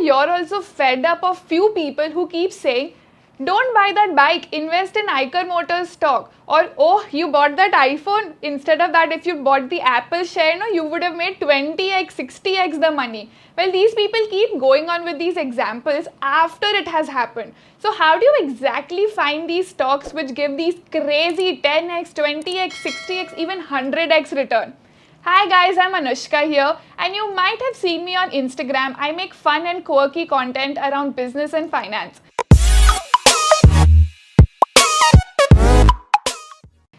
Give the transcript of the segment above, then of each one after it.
you're also fed up of few people who keep saying, don't buy that bike, invest in Eicher Motors stock. Or, oh, you bought that iPhone. Instead of that, if you bought the Apple share, no, you would have made 20x, 60x the money. Well, these people keep going on with these examples after it has happened. So how do you exactly find these stocks which give these crazy 10x, 20x, 60x, even 100x return? Hi guys, I'm Anushka here, and you might have seen me on Instagram. I make fun and quirky content around business and finance.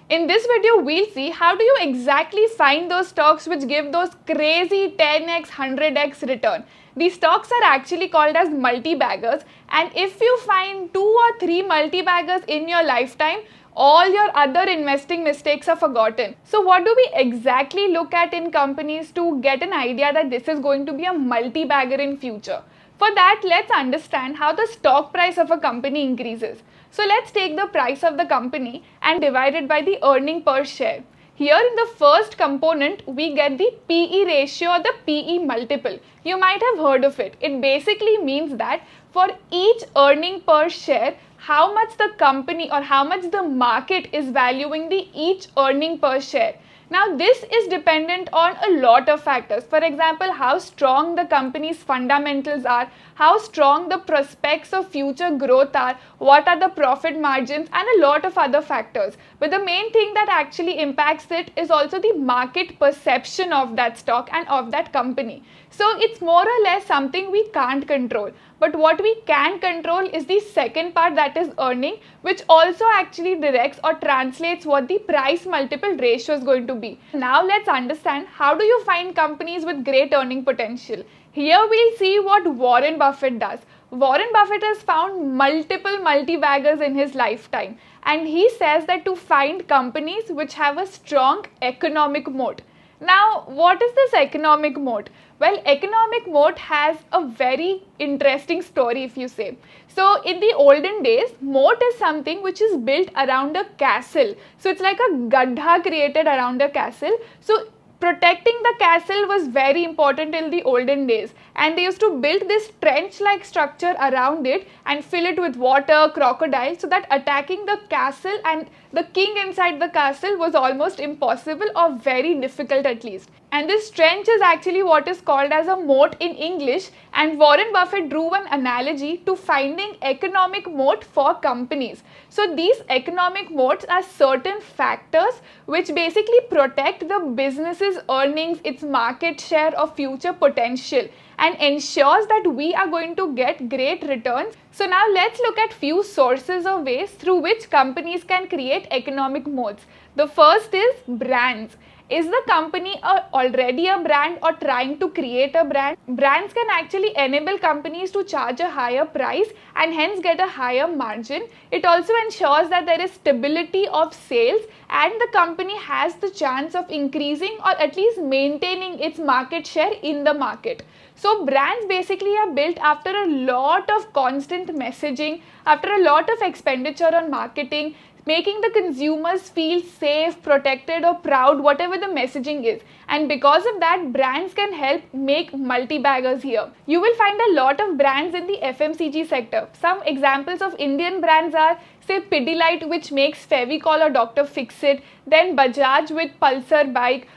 In this video, we'll see how do you exactly find those stocks which give those crazy 10x, 100x return. These stocks are actually called as multi-baggers, and if you find 2 or 3 multi-baggers in your lifetime, all your other investing mistakes are forgotten. So what do we exactly look at in companies to get an idea that this is going to be a multi-bagger in future? For that, let's understand how the stock price of a company increases. So let's take the price of the company and divide it by the earning per share. Here in the first component, we get the PE ratio or the PE multiple. You might have heard of it. It basically means that for each earning per share, how much the company or how much the market is valuing the each earning per share. Now this is dependent on a lot of factors. For example, how strong the company's fundamentals are, how strong the prospects of future growth are, what are the profit margins, and a lot of other factors. But the main thing that actually impacts it is also the market perception of that stock and of that company. So it's more or less something we can't control. But what we can control is the second part, that is earning, which also actually directs or translates what the price multiple ratio is going to be. Now let's understand how do you find companies with great earning potential. Here we'll see what Warren Buffett does. Warren Buffett has found multiple multi-baggers in his lifetime, and he says that to find companies which have a strong economic moat. Now, what is this economic moat? Well, economic moat has a very interesting story, if you say. So, in the olden days, moat is something which is built around a castle. So, it's like a gadha created around a castle. So, protecting the castle was very important in the olden days, and they used to build this trench-like structure around it and fill it with water, crocodiles, so that attacking the castle and the king inside the castle was almost impossible or very difficult at least. And this trench is actually what is called as a moat in English, and Warren Buffett drew an analogy to finding economic moat for companies. So these economic moats are certain factors which basically protect the business's earnings, its market share or future potential, and ensures that we are going to get great returns. So now let's look at few sources or ways through which companies can create economic moats. The first is brands. Is the company already a brand or trying to create a brand? Brands can actually enable companies to charge a higher price and hence get a higher margin. It also ensures that there is stability of sales and the company has the chance of increasing or at least maintaining its market share in the market. So brands basically are built after a lot of constant messaging, after a lot of expenditure on marketing, making the consumers feel safe, protected or proud, whatever the messaging is. And because of that, brands can help make multi-baggers here. You will find a lot of brands in the FMCG sector. Some examples of Indian brands are, say, Pidilite, which makes Fevicol or Dr. Fixit, then Bajaj with Pulsar bike,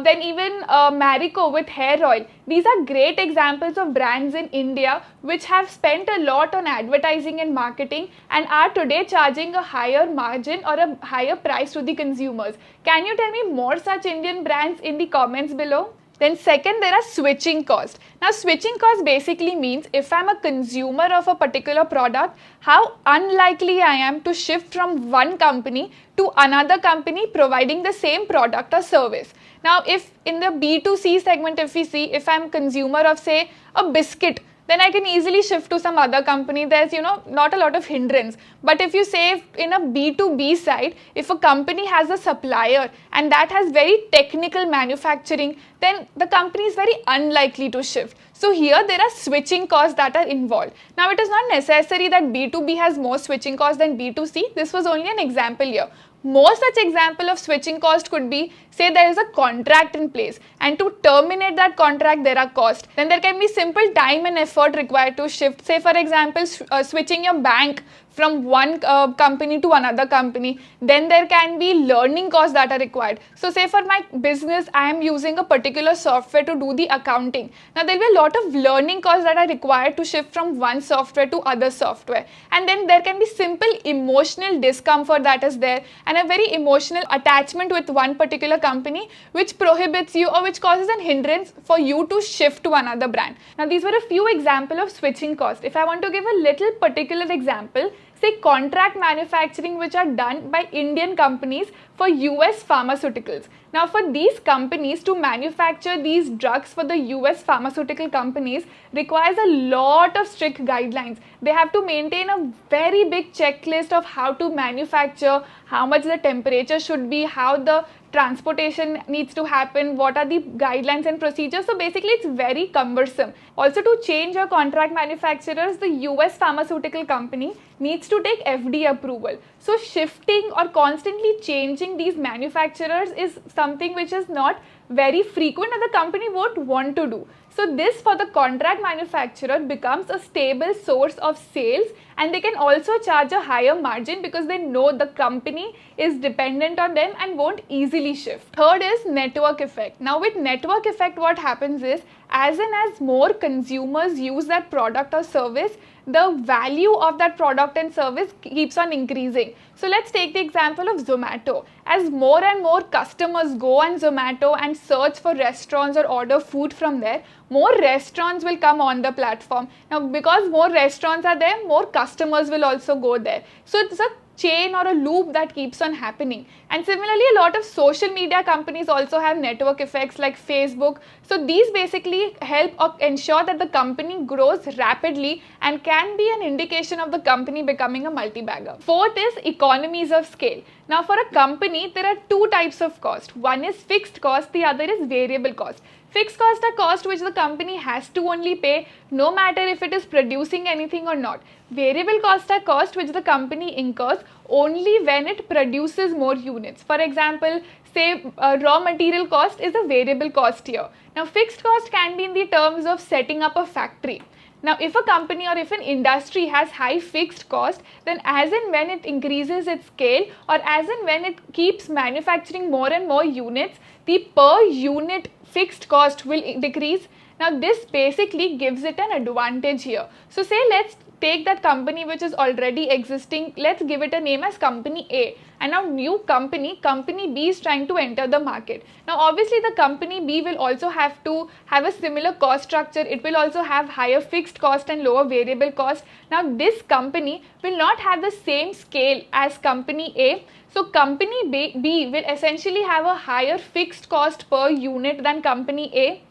then even Marico with hair oil. These are great examples of brands in India which have spent a lot on advertising and marketing and are today charging a higher margin or a higher price to the consumers. Can you tell me more such Indian brands in the comments below? Then second, there are switching costs. Now switching costs basically means if I'm a consumer of a particular product, how unlikely I am to shift from one company to another company providing the same product or service. Now if in the B2C segment, if we see, if I'm consumer of say a biscuit, then I can easily shift to some other company. There's, not a lot of hindrance. But if you say in a B2B side, if a company has a supplier and that has very technical manufacturing, then the company is very unlikely to shift. So here there are switching costs that are involved. Now it is not necessary that B2B has more switching costs than B2C. This was only an example here. More such example of switching cost could be, say there is a contract in place and to terminate that contract there are costs. Then there can be simple time and effort required to shift. Say for example, switching your bank from one company to another company. Then there can be learning costs that are required. So say for my business, I am using a particular software to do the accounting. Now there will be a lot of learning costs that are required to shift from one software to other software. And then there can be simple emotional discomfort that is there and a very emotional attachment with one particular company which prohibits you or which causes an hindrance for you to shift to another brand. Now these were a few examples of switching cost. If I want to give a little particular example, say contract manufacturing which are done by Indian companies for US pharmaceuticals. Now for these companies to manufacture these drugs for the US pharmaceutical companies requires a lot of strict guidelines. They have to maintain a very big checklist of how to manufacture, how much the temperature should be, how the transportation needs to happen, what are the guidelines and procedures. So basically it's very cumbersome. Also to change your contract manufacturers, the US pharmaceutical company needs to take FDA approval. So shifting or constantly changing these manufacturers is something which is not very frequent and the company won't want to do. So this for the contract manufacturer becomes a stable source of sales and they can also charge a higher margin because they know the company is dependent on them and won't easily shift. Third is network effect. Now with network effect what happens is as and as more consumers use that product or service, the value of that product and service keeps on increasing. So let's take the example of Zomato. As more and more customers go on Zomato and search for restaurants or order food from there, more restaurants will come on the platform. Now because more restaurants are there, more customers will also go there. So it's a chain or a loop that keeps on happening. And similarly, a lot of social media companies also have network effects like Facebook. So these basically help or ensure that the company grows rapidly and can be an indication of the company becoming a multi-bagger. Fourth is economies of scale. Now for a company, there are two types of cost. One is fixed cost, the other is variable cost. Fixed cost are cost which the company has to only pay no matter if it is producing anything or not. Variable cost are cost which the company incurs only when it produces more units. For example, say raw material cost is a variable cost here. Now fixed cost can be in the terms of setting up a factory. Now if a company or if an industry has high fixed cost, then as and when it increases its scale or as and when it keeps manufacturing more and more units, the per unit fixed cost will decrease. Now this basically gives it an advantage here. So say let's take that company which is already existing, let's give it a name as company A, and now new company B is trying to enter the market. Now obviously the company B will also have to have a similar cost structure. It will also have higher fixed cost and lower variable cost. Now this company will not have the same scale as company A. So company B will essentially have a higher fixed cost per unit than company A.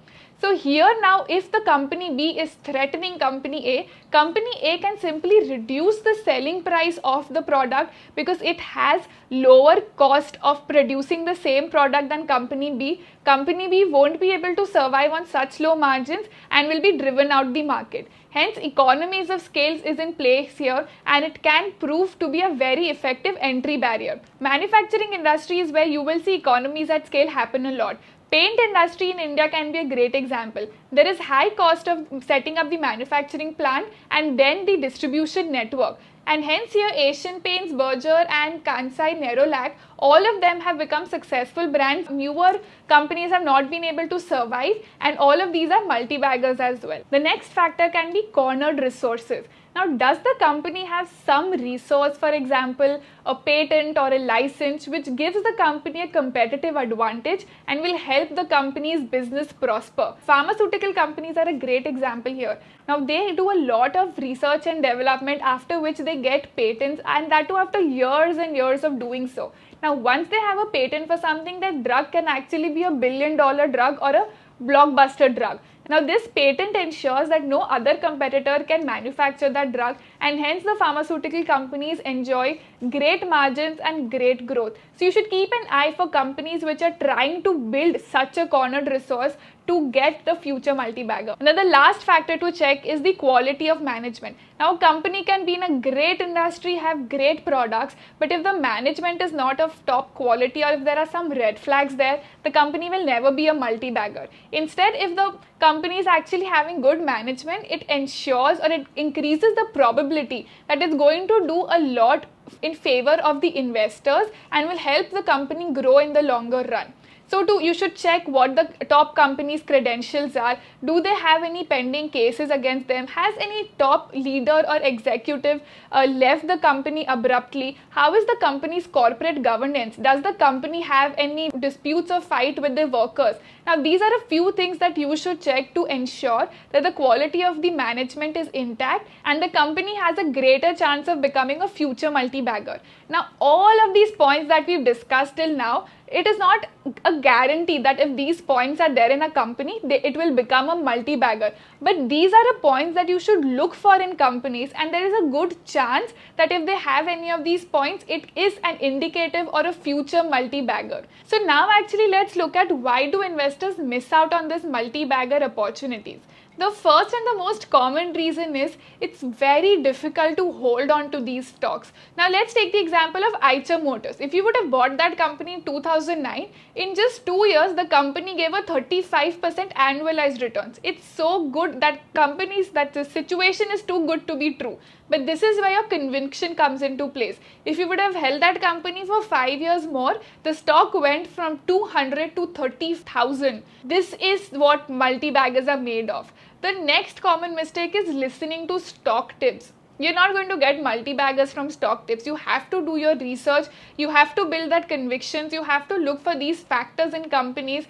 So here now if the company B is threatening company A can simply reduce the selling price of the product because it has lower cost of producing the same product than company B. Company B won't be able to survive on such low margins and will be driven out the market. Hence economies of scales is in place here and it can prove to be a very effective entry barrier. Manufacturing industry is where you will see economies at scale happen a lot. Paint industry in India can be a great example. There is high cost of setting up the manufacturing plant and then the distribution network. And hence here Asian Paints, Berger and Kansai Nerolac, all of them have become successful brands. Newer companies have not been able to survive and all of these are multi-baggers as well. The next factor can be cornered resources. Now does the company have some resource, for example a patent or a license which gives the company a competitive advantage and will help the company's business prosper? Pharmaceutical companies are a great example here. Now they do a lot of research and development after which they get patents, and that too after years and years of doing so. Now once they have a patent for something, that drug can actually be a billion-dollar drug or a blockbuster drug. Now this patent ensures that no other competitor can manufacture that drug and hence the pharmaceutical companies enjoy great margins and great growth. So you should keep an eye for companies which are trying to build such a cornered resource to get the future multi-bagger. Now the last factor to check is the quality of management. Now a company can be in a great industry, have great products, but if the management is not of top quality, or if there are some red flags there, the company will never be a multi-bagger. Instead, if the company is actually having good management, it ensures or it increases the probability that it's going to do a lot in favor of the investors and will help the company grow in the longer run. So you should check what the top company's credentials are. Do they have any pending cases against them? Has any top leader or executive left the company abruptly? How is the company's corporate governance? Does the company have any disputes or fight with their workers? Now these are a few things that you should check to ensure that the quality of the management is intact and the company has a greater chance of becoming a future multi-bagger. Now all of these points that we've discussed till now, it is not a guarantee that if these points are there in a company, it will become a multi-bagger. But these are the points that you should look for in companies, and there is a good chance that if they have any of these points, it is an indicative or a future multi-bagger. So now actually let's look at why do investors miss out on this multi-bagger opportunities. The first and the most common reason is it's very difficult to hold on to these stocks. Now let's take the example of Eicher Motors. If you would have bought that company in 2009, in just 2 years the company gave a 35% annualized returns. It's so good that the situation is too good to be true. But this is where your conviction comes into place. If you would have held that company for 5 years more, the stock went from 200 to 30,000. This is what multi-baggers are made of. The next common mistake is listening to stock tips. You're not going to get multi-baggers from stock tips. You have to do your research. You have to build that convictions. You have to look for these factors in companies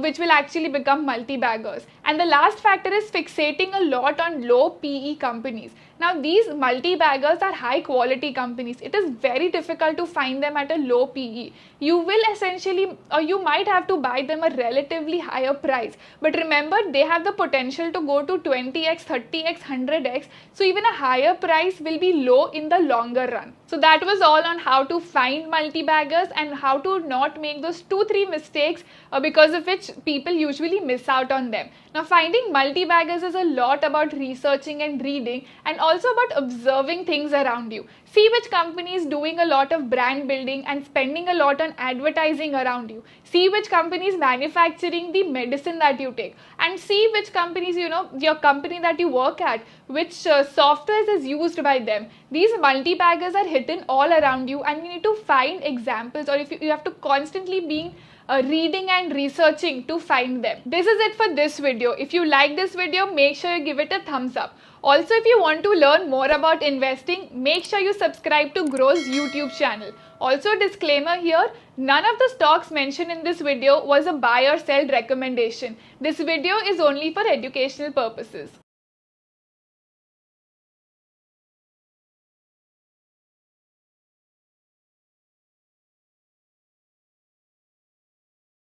which will actually become multi-baggers. And the last factor is fixating a lot on low PE companies. Now these multi-baggers are high quality companies. It is very difficult to find them at a low PE. You will essentially, or you might have to buy them a relatively higher price. But remember, they have the potential to go to 20x, 30x, 100x. So even a higher price will be low in the longer run. So that was all on how to find multi-baggers and how to not make those 2-3 mistakes because of which people usually miss out on them. Now finding multi-baggers is a lot about researching and reading, and also about observing things around you. See which company is doing a lot of brand building and spending a lot on advertising around you. See which company is manufacturing the medicine that you take, and see which companies, your company that you work at, which software is used by them. These multi-baggers are hidden all around you, and you need to find examples, or if you have to constantly be reading and researching to find them. This is it for this video. If you like this video, make sure you give it a thumbs up. Also, if you want to learn more about investing, make sure you subscribe to Grow's YouTube channel. Also, a disclaimer here, none of the stocks mentioned in this video was a buy or sell recommendation. This video is only for educational purposes.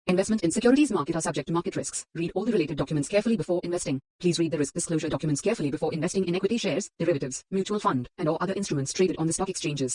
Investment in securities market are subject to market risks. Read all the related documents carefully before investing. Please read the risk disclosure documents carefully before investing in equity shares, derivatives, mutual fund, and or other instruments traded on the stock exchanges.